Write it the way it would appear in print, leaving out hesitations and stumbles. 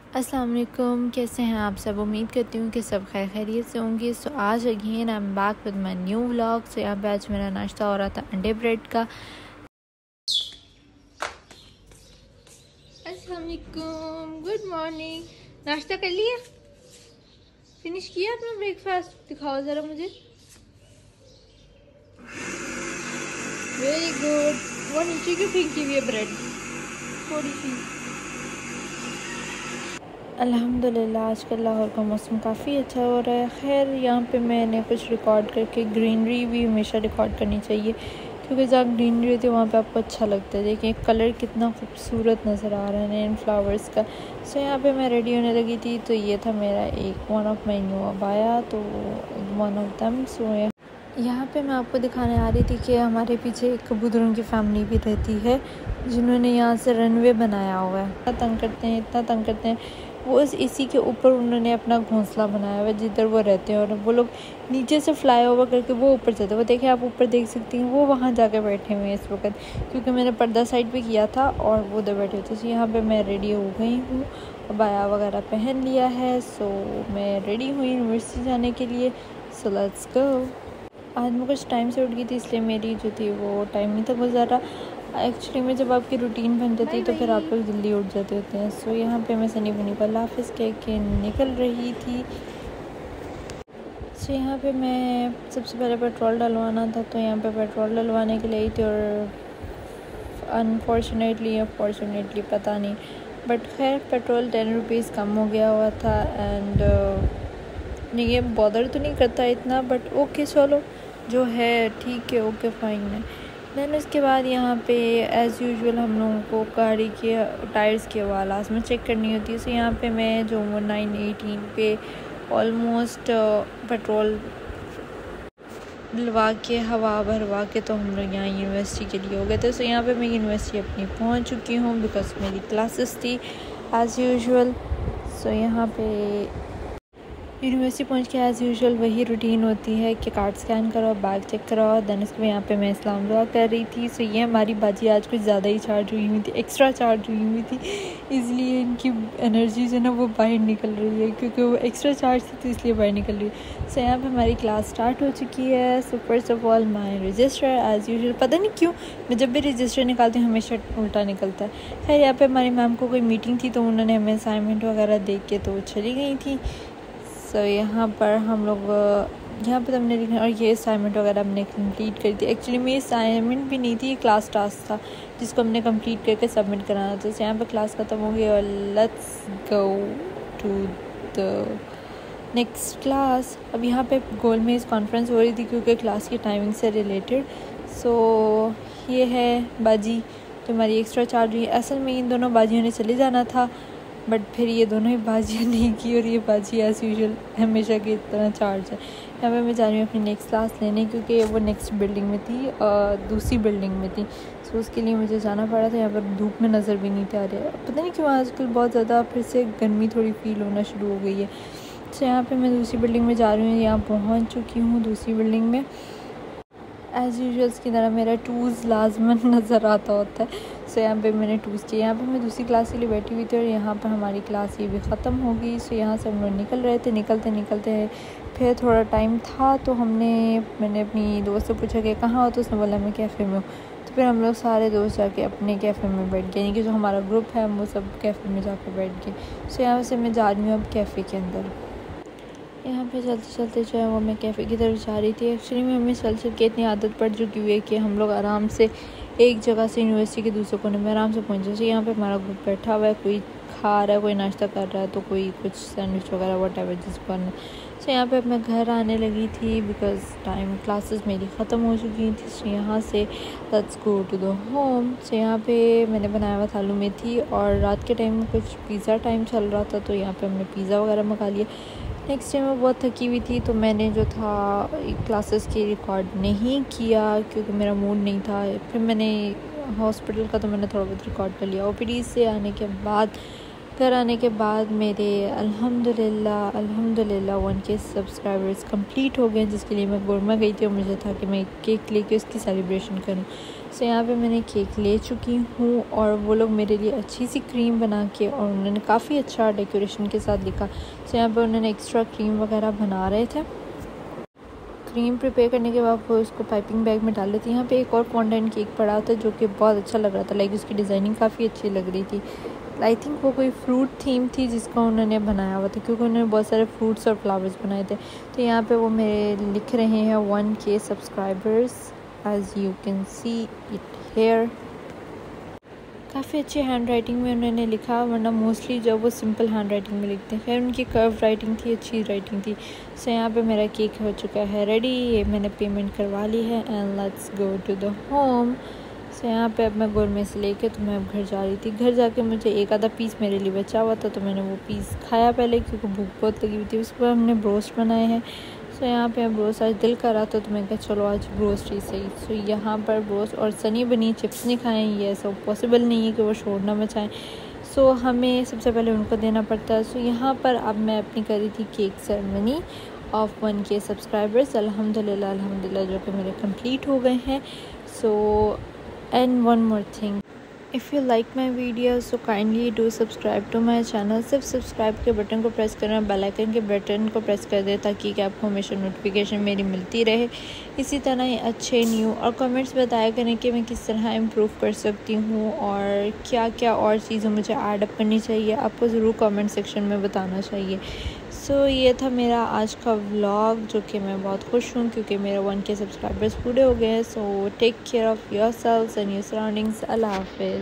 अस्सलाम वालेकुम, कैसे हैं आप सब। उम्मीद करती हूँ कि सब खैरियत से होंगे। सो आज again I am back with my new vlog. So यहाँ पे आज मेरा नाश्ता हो रहा था अंडे ब्रेड का। अस्सलाम वालेकुम, गुड मॉर्निंग। नाश्ता कर लिया, फिनिश किया अपना ब्रेकफास्ट? दिखाओ ज़रा मुझे। Very good. वो नीचे क्यों फेंकी हुई है ब्रेड? थोड़ी सी। अल्हम्दुलिल्लाह आजकल लाहौर का मौसम काफ़ी अच्छा हो रहा है। खैर यहाँ पे मैंने कुछ रिकॉर्ड करके, ग्रीनरी भी हमेशा रिकॉर्ड करनी चाहिए क्योंकि जहाँ ग्रीनरी होती है वहाँ पे आपको अच्छा लगता है। देखिए कलर कितना खूबसूरत नज़र आ रहा है इन फ्लावर्स का। सो यहाँ पे मैं रेडी होने लगी थी तो ये था मेरा एक one of my new abaya, तो वन ऑफ दम। सो यहाँ पे मैं आपको दिखाने आ रही थी कि हमारे पीछे एक कबूतरों की फैमिली भी रहती है जिन्होंने यहाँ से रनवे बनाया हुआ है। इतना तंग करते हैं, इतना तंग करते हैं। वो इसी के ऊपर उन्होंने अपना घोंसला बनाया हुआ है जिधर वो रहते हैं, और वो लोग नीचे से फ्लाई ओवर करके वो ऊपर जाते हैं। वो देखिए, आप ऊपर देख सकती हैं, वो वहाँ जाके बैठे हुए हैं इस वक्त, क्योंकि मैंने पर्दा साइड पे किया था और वो उधर बैठे हुए थे। सो यहाँ पे मैं रेडी हो गई हूँ, अबाया वगैरह पहन लिया है। सो मैं रेडी हुई यूनिवर्सिटी जाने के लिए। So let's go. आज मैं कुछ टाइम से उठ गई थी, इसलिए मेरी जो थी वो टाइम नहीं था गुजारा। एक्चुअली में जब आपकी रूटीन बन जाती है तो फिर आप लोग जल्दी उठ जाते होते हैं। सो यहाँ पे मैं सनी बनी पर हाफिज़ कह के निकल रही थी। सो यहाँ पे मैं सबसे पहले पेट्रोल डलवाना था, तो यहाँ पे पेट्रोल डलवाने के लिए आई थी, और अनफॉर्चुनेटली पता नहीं, बट खैर पेट्रोल 10 रुपीज़ कम हो गया हुआ था। एंड नहीं, ये बॉदर तो नहीं करता इतना, बट ओके चलो जो है ठीक है, ओके फाइन है। दैन उसके बाद यहाँ पे एज़ यूजुअल हम लोगों को गाड़ी के टायर्स की आवाज़ में चेक करनी होती है। सो यहाँ पे मैं जो 918 पे ऑलमोस्ट पेट्रोल डलवा के, हवा भरवा के, तो हम लोग यहाँ यूनिवर्सिटी के लिए हो गए थे। सो यहाँ पे मैं यूनिवर्सिटी अपनी पहुँच चुकी हूँ बिकॉज मेरी क्लासेस थी एज़ यूजुअल। सो यहाँ पे यूनिवर्सिटी पहुंच के एज़ यूजुअल वही रूटीन होती है कि कार्ड स्कैन करो, बैग चेक करो। दैन उसके बाद यहाँ पे मैं इस्लाम दुआ कर रही थी। सो ये हमारी बाजी आज कुछ ज़्यादा ही चार्ज हुई हुई थी, एक्स्ट्रा चार्ज हुई हुई थी, इसलिए इनकी एनर्जी जो है ना वो बाहर निकल रही है, क्योंकि वो एक्स्ट्रा चार्ज थी तो इसलिए बाहर निकल रही है। सो यहाँ पर हमारी क्लास स्टार्ट हो चुकी है। So first of all my register as usual, पता नहीं क्यों मैं जब भी रजिस्टर निकालती हूँ हमेशा उल्टा निकलता है। खैर यहाँ पर हमारी मैम को कोई मीटिंग थी तो उन्होंने हमें असाइनमेंट वगैरह देख के तो चली गई थी। सो यहाँ पर हम लोग यहाँ पर हमने लिखा, और ये असाइनमेंट वगैरह हमने कंप्लीट करी थी। एक्चुअली में असाइनमेंट भी नहीं थी, ये क्लास टास्क था जिसको हमने कंप्लीट करके सबमिट कराना था। तो यहाँ पर क्लास ख़त्म हो गई और let's go to the next class. अब यहाँ पे गोल में इस कॉन्फ्रेंस हो रही थी क्योंकि क्लास की टाइमिंग से रिलेटेड। सो ये है बाजी जो हमारी एक्स्ट्रा चार्ज हुई। असल में इन दोनों बाजियों ने चले जाना था, बट फिर ये दोनों ही बाजियाँ नहीं की, और ये बाजी एज़ यूजुअल हमेशा की तरह चार्ज है। यहाँ पे मैं जा रही हूँ अपनी नेक्स्ट क्लास लेने, क्योंकि वो नेक्स्ट बिल्डिंग में थी, दूसरी बिल्डिंग में थी। सो उसके लिए मुझे जाना पड़ा था। यहाँ पर धूप में नज़र भी नहीं आ रहा है, पता नहीं क्यों आजकल बहुत ज़्यादा फिर से गर्मी थोड़ी फील होना शुरू हो गई है। तो यहाँ पर मैं दूसरी बिल्डिंग में जा रही हूँ, यहाँ पहुँच चुकी हूँ दूसरी बिल्डिंग में। एज़ यूजुअल की तरह मेरा टूज़ लाजमन नज़र आता होता है। सो यहाँ पे मैंने टूज़ किया। यहाँ पे मैं दूसरी क्लास के लिए बैठी हुई थी और यहाँ पर हमारी क्लास ये भी ख़त्म हो गई। सो यहाँ से हम लोग निकल रहे थे। निकलते फिर थोड़ा टाइम था तो मैंने अपनी दोस्त से पूछा कि कहाँ हो, तो उसने बोला मैं कैफ़े में हूँ। तो फिर हम लोग सारे दोस्त जाके अपने कैफ़े में बैठ गए, यानी कि जो हमारा ग्रुप है वो सब कैफ़े में जाकर बैठ गए। सो यहाँ से मैं जा रही हूँ अब कैफ़े के अंदर। यहाँ पे चलते चलते जो है वो मैं कैफ़े की तरफ जा रही थी। एक्चुअली में हमें चल के इतनी आदत पड़ चुकी हुई है कि हम लोग आराम से एक जगह से यूनिवर्सिटी के दूसरे कोने में आराम से पहुँच जाते। यहाँ पे हमारा ग्रुप बैठा हुआ है, कोई खा रहा है, कोई नाश्ता कर रहा है, तो कोई कुछ सैंडविच वगैरह व्हाटएवर जिसको करना। सो यहाँ पे अब मैं घर आने लगी थी बिकॉज़ टाइम क्लासेस मेरी ख़त्म हो चुकी थी। सो यहाँ से let's go to the home. So यहाँ पे मैंने बनाया हुआ था आलू मेथी, और रात के टाइम कुछ पिज़्ज़ा टाइम चल रहा था तो यहाँ पे हमने पिज़्ज़ा वगैरह मंगा लिया। नेक्स्ट टाइम मैं बहुत थकी हुई थी तो मैंने जो था क्लासेस की रिकॉर्ड नहीं किया क्योंकि मेरा मूड नहीं था। फिर मैंने हॉस्पिटल का तो मैंने थोड़ा बहुत रिकॉर्ड कर लिया। ओपीडी से आने के बाद, घर आने के बाद मेरे अल्हम्दुलिल्लाह 1K सब्सक्राइबर्स कंप्लीट हो गए, जिसके लिए मैं गुरमा गई थी और मुझे था कि मैं केक लेके उसकी सेलिब्रेशन करूं। सो यहाँ पे मैंने केक ले चुकी हूँ और वो लोग मेरे लिए अच्छी सी क्रीम बना के, और उन्होंने काफ़ी अच्छा डेकोरेशन के साथ लिखा। सो यहाँ पे उन्होंने एक्स्ट्रा क्रीम वगैरह बना रहे थे। क्रीम प्रिपेयर करने के बाद वो उसको पाइपिंग बैग में डाल देती। यहाँ पे एक और फॉन्डेंट केक पड़ा था जो कि बहुत अच्छा लग रहा था, लाइक उसकी डिज़ाइनिंग काफ़ी अच्छी लग रही थी। आई थिंक वो कोई फ्रूट थीम थी जिसका उन्होंने बनाया हुआ था, क्योंकि उन्होंने बहुत सारे फ्रूट्स और फ्लावर्स बनाए थे। तो यहाँ पे वो मेरे लिख रहे हैं 1K subscribers, as you can see it here. काफ़ी अच्छी हैंड राइटिंग में उन्होंने लिखा, वरना मोस्टली जब वो सिंपल हैंड राइटिंग में लिखते हैं। खैर उनकी कर्व राइटिंग थी, अच्छी राइटिंग थी। सो यहाँ पे मेरा केक हो चुका है रेडी, ये मैंने पेमेंट करवा ली है and let's go to the home. So यहाँ पे अब मैं गोलमे से लेके तो मैं अब घर जा रही थी। घर जाके मुझे एक आधा पीस मेरे लिए बचा हुआ था, तो मैंने वो पीस खाया पहले, क्योंकि भूख बहुत लगी हुई थी। उसके बाद हमने ब्रोस्ट बनाए हैं। सो यहाँ पे ब्रोस्ट आज दिल कर रहा था, तो मैं कहा चलो आज ब्रोस्ट ही सही। सो यहाँ पर ब्रोस्ट और सनी बनी चिप्स नहीं खाएँ, ये ऐसा पॉसिबल नहीं है कि वो शोर ना मचाएँ। सो हमें सबसे पहले उनको देना पड़ता है। सो यहाँ पर अब मैं अपनी करी थी cake ceremony of 1K subscribers, अल्हम्दुलिल्लाह अल्हम्दुलिल्लाह, जो कि मेरे कंप्लीट हो गए हैं। So and one more thing, if you like my video so kindly do subscribe to my channel. सिर्फ सब्सक्राइब के बटन को प्रेस करना, बेल आइकन के बटन को प्रेस कर दे, ताकि कि आपको हमेशा नोटिफिकेशन मेरी मिलती रहे। इसी तरह ही अच्छे न्यू और कमेंट्स बताया करें कि मैं किस तरह इम्प्रूव कर सकती हूँ और क्या क्या और चीज़ें मुझे ऐड अप करनी चाहिए, आपको ज़रूर कमेंट सेक्शन में बताना चाहिए। सो ये था मेरा आज का व्लॉग, जो कि मैं बहुत खुश हूँ क्योंकि मेरे 1K सब्सक्राइबर्स पूरे हो गए हैं। So take care of yourself and your surroundings. अल्लाह हाफ़िज़।